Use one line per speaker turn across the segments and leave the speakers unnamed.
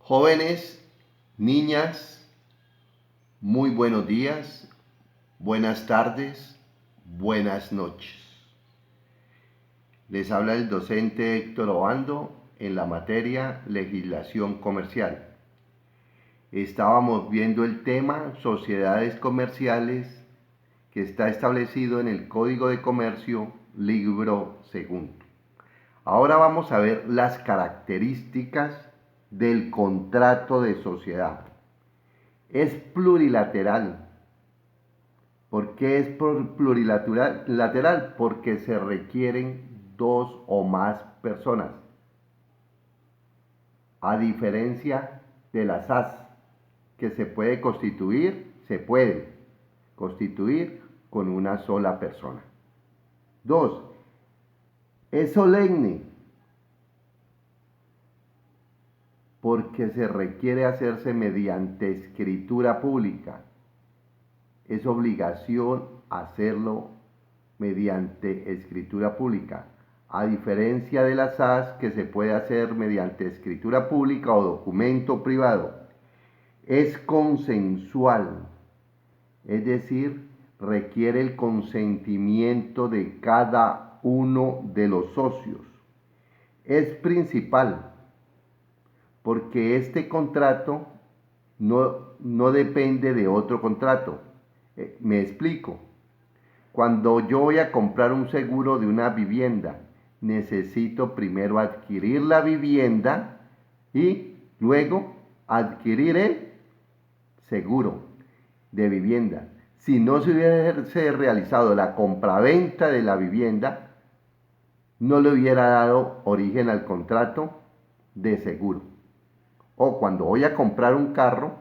Jóvenes, niñas, muy buenos días, buenas tardes, buenas noches. Les habla el docente Héctor Obando en la materia Legislación Comercial. Estábamos viendo el tema Sociedades Comerciales que está establecido en el Código de Comercio, libro segundo. Ahora vamos a ver las características del contrato de sociedad. Es plurilateral. ¿Por qué es plurilateral? Porque se requieren dos o más personas. A diferencia de las SAS, que se puede constituir con una sola persona. 2. Es solemne, porque se requiere hacerse mediante escritura pública. Es obligación hacerlo mediante escritura pública, a diferencia de las SAS que se puede hacer mediante escritura pública o documento privado. Es consensual, es decir, requiere el consentimiento de cada uno de los socios. Es principal, porque este contrato no depende de otro contrato. Me explico. Cuando yo voy a comprar un seguro de una vivienda, necesito primero adquirir la vivienda y luego adquirir el seguro de vivienda. Si no se hubiese realizado la compraventa de la vivienda, no le hubiera dado origen al contrato de seguro. O cuando voy a comprar un carro,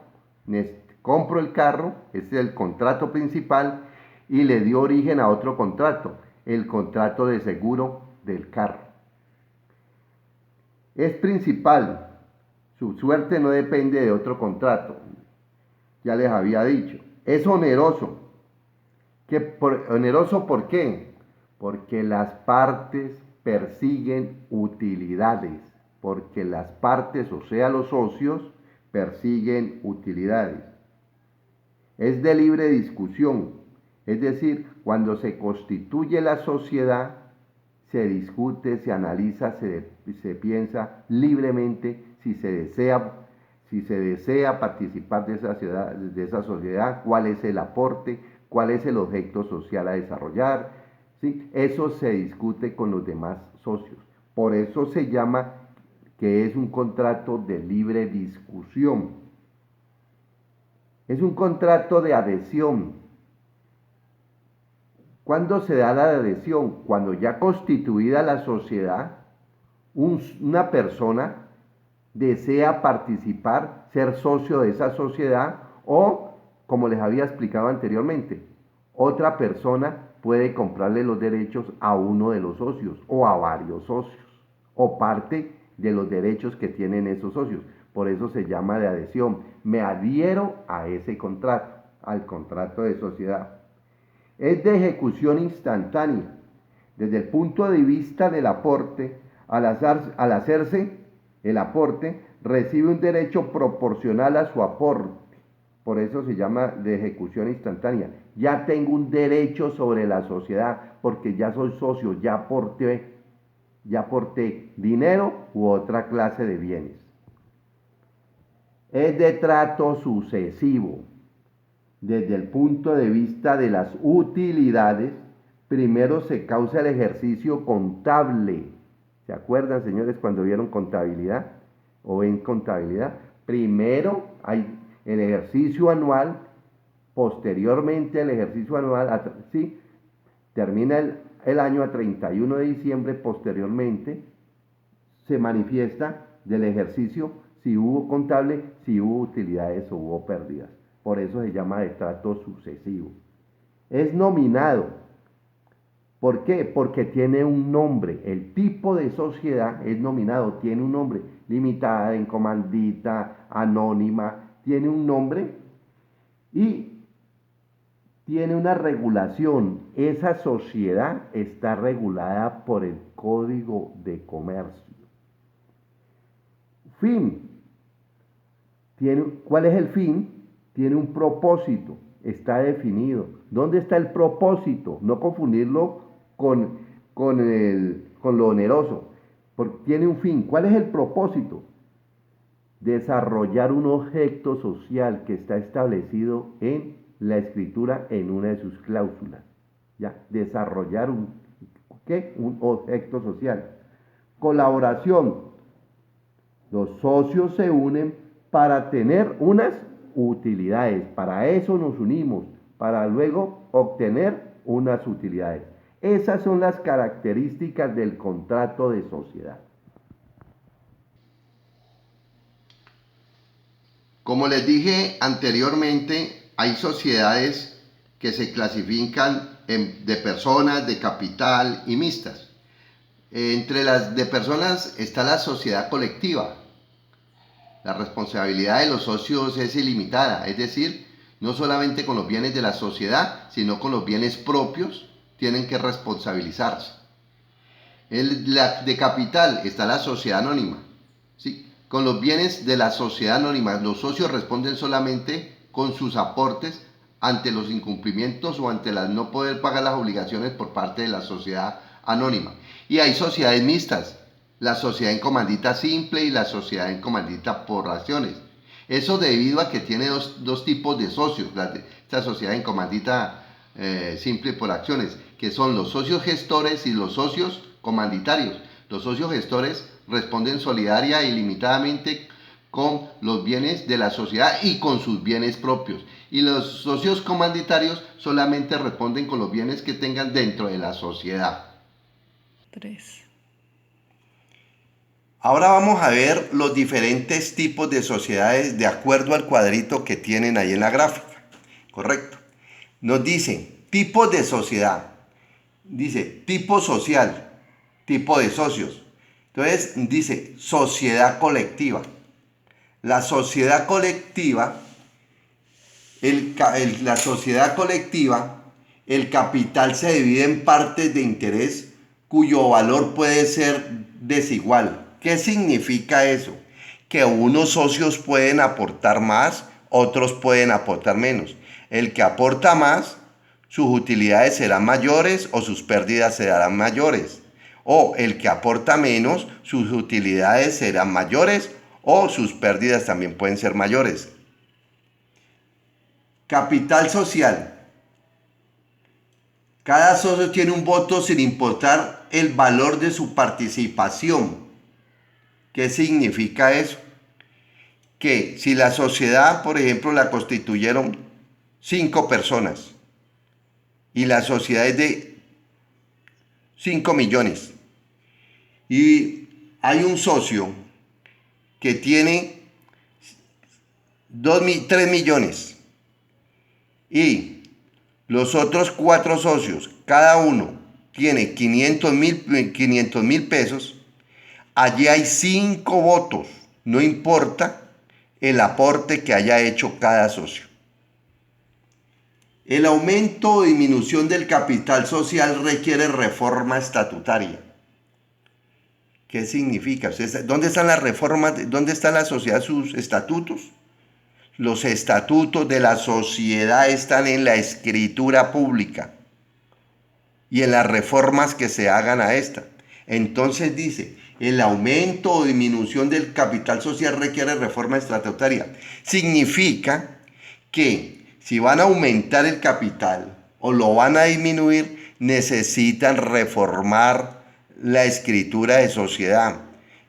compro el carro, ese es el contrato principal, y le dio origen a otro contrato, el contrato de seguro del carro. Es principal, su suerte no depende de otro contrato, ya les había dicho. Es oneroso. ¿Oneroso por qué? Porque las partes persiguen utilidades, porque las partes, o sea, los socios, persiguen utilidades. Es de libre discusión, es decir, cuando se constituye la sociedad, se discute, se analiza, se piensa libremente si se desea participar de esa sociedad, cuál es el aporte, cuál es el objeto social a desarrollar. ¿Sí? Eso se discute con los demás socios. Por eso se llama que es un contrato de libre discusión. Es un contrato de adhesión. ¿Cuándo se da la adhesión? Cuando ya constituida la sociedad, una persona desea participar, ser socio de esa sociedad o, como les había explicado anteriormente, otra persona puede comprarle los derechos a uno de los socios o a varios socios o parte de los derechos que tienen esos socios. Por eso se llama de adhesión. Me adhiero a ese contrato, al contrato de sociedad. Es de ejecución instantánea. Desde el punto de vista del aporte, al hacerse el aporte, recibe un derecho proporcional a su aporte. Por eso se llama de ejecución instantánea. Ya tengo un derecho sobre la sociedad porque ya soy socio, ya aporté dinero u otra clase de bienes. Es de trato sucesivo. Desde el punto de vista de las utilidades, primero se causa el ejercicio contable. ¿Se acuerdan, señores, cuando vieron contabilidad o ven contabilidad? Primero hay el ejercicio anual, posteriormente el ejercicio anual, ¿sí? Termina el año a 31 de diciembre, posteriormente se manifiesta del ejercicio si hubo contable, si hubo utilidades o hubo pérdidas. Por eso se llama de trato sucesivo. Es nominado. ¿Por qué? Porque tiene un nombre. El tipo de sociedad es nominado, tiene un nombre. Limitada, en comandita, anónima, tiene un nombre y tiene una regulación. Esa sociedad está regulada por el Código de Comercio. Fin. ¿Cuál es el fin? Tiene un propósito, está definido. ¿Dónde está el propósito? No confundirlo con lo oneroso, porque tiene un fin. ¿Cuál es el propósito? Desarrollar un objeto social que está establecido en la escritura en una de sus cláusulas. ¿Ya? Desarrollar un objeto social. Colaboración. Los socios se unen para tener unas utilidades. Para eso nos unimos, para luego obtener unas utilidades. Esas son las características del contrato de sociedad.
Como les dije anteriormente, hay sociedades que se clasifican de personas, de capital y mixtas. Entre las de personas está la sociedad colectiva. La responsabilidad de los socios es ilimitada, es decir, no solamente con los bienes de la sociedad, sino con los bienes propios tienen que responsabilizarse. De capital está la sociedad anónima. ¿Sí? Con los bienes de la sociedad anónima, los socios responden solamente con sus aportes ante los incumplimientos o ante las no poder pagar las obligaciones por parte de la sociedad anónima. Y hay sociedades mixtas, la sociedad en comandita simple y la sociedad en comandita por acciones. Eso debido a que tiene dos tipos de socios, esta sociedad en comandita simple por acciones, que son los socios gestores y los socios comanditarios. Los socios gestores responden solidaria e ilimitadamente con los bienes de la sociedad y con sus bienes propios. Y los socios comanditarios solamente responden con los bienes que tengan dentro de la sociedad.
3.
Ahora vamos a ver los diferentes tipos de sociedades de acuerdo al cuadrito que tienen ahí en la gráfica. Correcto. Nos dice tipos de sociedad. Dice tipo social, tipo de socios. Entonces dice sociedad colectiva. La sociedad colectiva, la sociedad colectiva, el capital se divide en partes de interés cuyo valor puede ser desigual. ¿Qué significa eso? Que unos socios pueden aportar más, otros pueden aportar menos. El que aporta más, sus utilidades serán mayores o sus pérdidas serán mayores. O el que aporta menos, sus utilidades serán mayores o sus pérdidas también pueden ser mayores. Capital social. Cada socio tiene un voto sin importar el valor de su participación. ¿Qué significa eso? Que si la sociedad, por ejemplo, la constituyeron 5 personas y la sociedad es de 5 millones y hay un socio que tiene 3 millones y los otros 4 socios, cada uno tiene 500,000 pesos, allí hay 5 votos, no importa el aporte que haya hecho cada socio. El aumento o disminución del capital social requiere reforma estatutaria. ¿Qué significa? ¿Dónde están las reformas? ¿Dónde está la sociedad, sus estatutos? Los estatutos de la sociedad están en la escritura pública y en las reformas que se hagan a esta. Entonces dice, el aumento o disminución del capital social requiere reforma estatutaria. Significa que si van a aumentar el capital o lo van a disminuir, necesitan reformar la escritura de sociedad.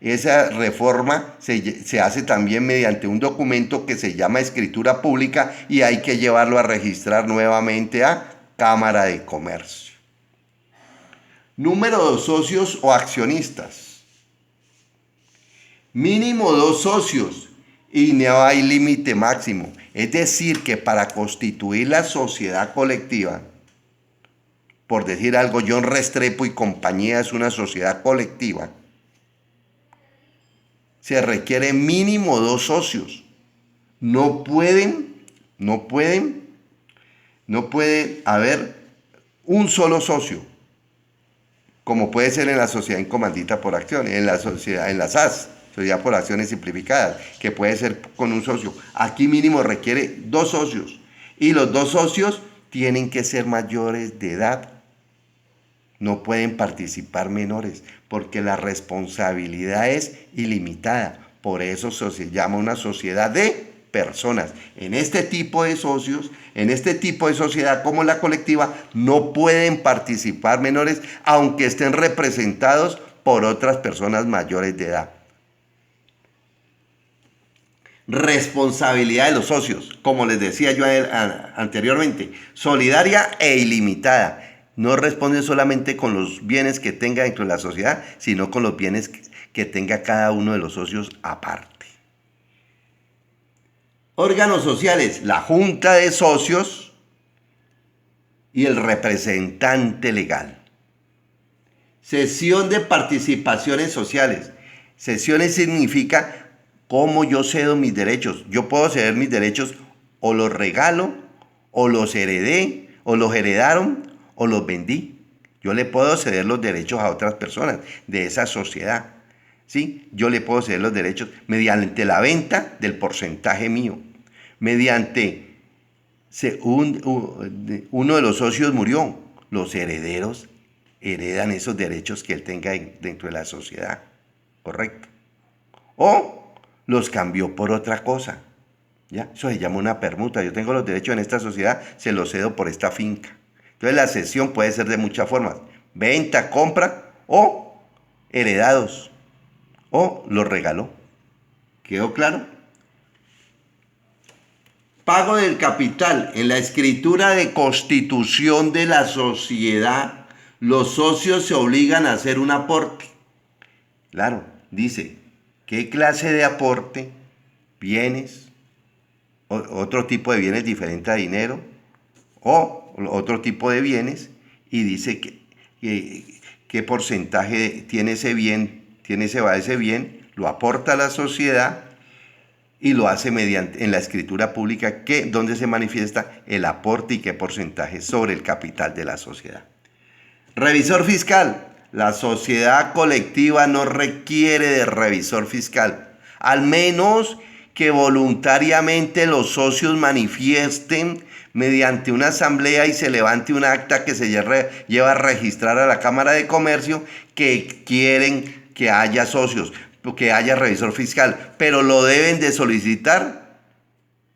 Esa reforma se hace también mediante un documento que se llama escritura pública y hay que llevarlo a registrar nuevamente a Cámara de Comercio. Número de socios o accionistas. Mínimo 2 socios y no hay límite máximo. Es decir, que para constituir la sociedad colectiva, por decir algo, John Restrepo y compañía es una sociedad colectiva, se requiere mínimo 2 socios. No puede haber un solo socio, como puede ser en la sociedad en comandita por acciones, en la sociedad, en la SAS. sociedad por acciones simplificadas, que puede ser con un socio. Aquí mínimo requiere 2 socios y los 2 socios tienen que ser mayores de edad. No pueden participar menores porque la responsabilidad es ilimitada. Por eso se llama una sociedad de personas. En este tipo de socios, en este tipo de sociedad como la colectiva, no pueden participar menores aunque estén representados por otras personas mayores de edad. Responsabilidad de los socios, como les decía yo anteriormente, solidaria e ilimitada. No responde solamente con los bienes que tenga dentro de la sociedad, sino con los bienes que tenga cada uno de los socios aparte. Órganos sociales, la junta de socios y el representante legal. Cesión de participaciones sociales. Cesiones significa cómo yo cedo mis derechos. Yo puedo ceder mis derechos o los regalo, o los heredé, o los heredaron, o los vendí. Yo le puedo ceder los derechos a otras personas de esa sociedad. ¿Sí? Yo le puedo ceder los derechos mediante la venta del porcentaje mío. Mediante uno de los socios murió, los herederos heredan esos derechos que él tenga dentro de la sociedad. ¿Correcto? O los cambió por otra cosa. ¿Ya? Eso se llama una permuta. Yo tengo los derechos en esta sociedad, se los cedo por esta finca. Entonces la cesión puede ser de muchas formas. Venta, compra o heredados. O los regaló. ¿Quedó claro? Pago del capital. En la escritura de constitución de la sociedad, los socios se obligan a hacer un aporte. Claro, dice, ¿qué clase de aporte? Bienes, otro tipo de bienes diferente a dinero, o otro tipo de bienes, y dice qué porcentaje tiene ese bien, ese bien, lo aporta a la sociedad y lo hace en la escritura pública, donde se manifiesta el aporte y qué porcentaje sobre el capital de la sociedad. Revisor fiscal. La sociedad colectiva no requiere de revisor fiscal, al menos que voluntariamente los socios manifiesten mediante una asamblea y se levante un acta que se lleva a registrar a la Cámara de Comercio que quieren que haya socios, que haya revisor fiscal, pero lo deben de solicitar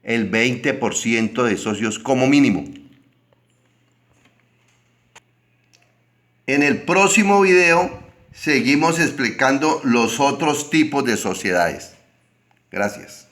el 20% de socios como mínimo. En el próximo video seguimos explicando los otros tipos de sociedades. Gracias.